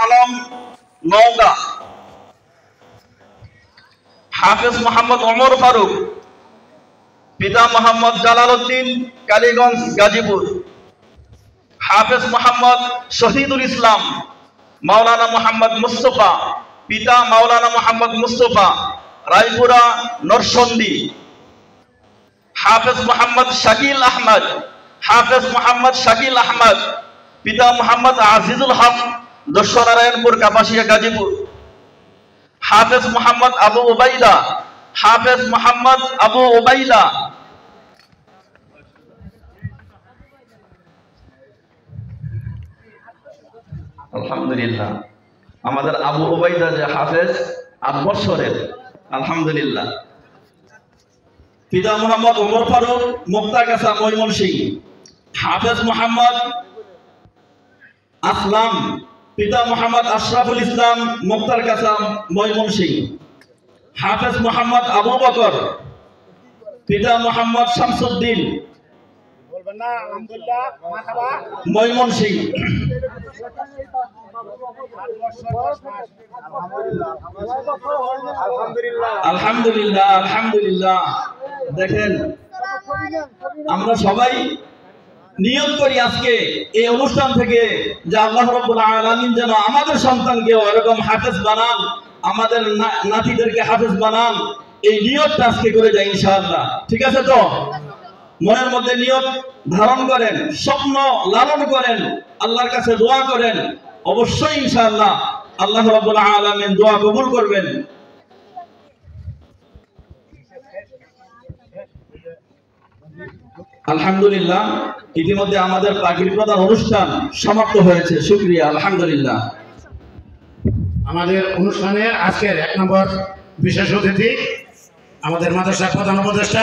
আলম নওগাঁ, হাফেজ মোহাম্মদ ওমর ফারুক, পিতা মোহাম্মদ জালালউদ্দিন, কালীগঞ্জ, গাজীপুর। হাফেজ মোহাম্মদ শহীদুল ইসলাম, মাওলানা মোহাম্মদ মুস্তফা, পিতা মাওলানা মোহাম্মদ মুস্তফা, রায়পুরা, নরসন্দী। হাফেজ মোহাম্মদ শাকিল আহমদ, হাফেজ মোহাম্মদ শাকিল আহমদ, পিতা মোহাম্মদ আজিজুল হক, দর্শনারায়ণপুর, কাপাসিয়া, গাজীপুর। হাফেজ মোহাম্মদ আবু উবাইদা, হাফেজ মোহাম্মদ আবু উবাইদা। আলহামদুলিল্লাহ, আমাদের আবু উবাইদা যে হাফেজ 8 বছরের, আলহামদুলিল্লাহ। পিতা মোহাম্মদ ওমর ফারুক, মুক্তাগাছা, ময়মনসিংহ। হাফেজ মোহাম্মদ আসলাম, পিতা মোহাম্মদ আশরাফুল ইসলাম, মুক্তাগাছা, ময়মনসিংহ। হাফেজ মোহাম্মদ আবু বকর, পিতা মোহাম্মদ শামসুদ্দিন, ময়মনসিংহ। আলহামদুলিল্লাহ, আলহামদুলিল্লাহ। দেখেন, আমরা সবাই নিয়ত করি আজকে এই অনুষ্ঠান থেকে যে আল্লাহ রাব্বুল আলামিন যেন আমাদের সন্তানকেও এরকম হাফেজ বানান, আমাদের নাতিদেরকে হাফেজ বানান। এই নিয়তটা আজকে করে যাই ইনশাআল্লাহ। ঠিক আছে তো? মনের মধ্যে নিয়ত ধারণ করেন, স্বপ্ন লালন করেন, আল্লাহর কাছে দোয়া করেন। অবশ্যই ইনশাআল্লাহ আল্লাহ রাব্বুল আলামিন দোয়া কবুল করবেন। আলহামদুলিল্লাহ, ইতিমধ্যে আমাদের পাখির প্রধান অনুষ্ঠান সমাপ্ত হয়েছে। শুকরিয়া, আলহামদুলিল্লাহ। আমাদের অনুষ্ঠানের আজকের 1 নম্বর বিশেষ অতিথি আমাদের মাদ্রাসার প্রধান উপদেষ্টা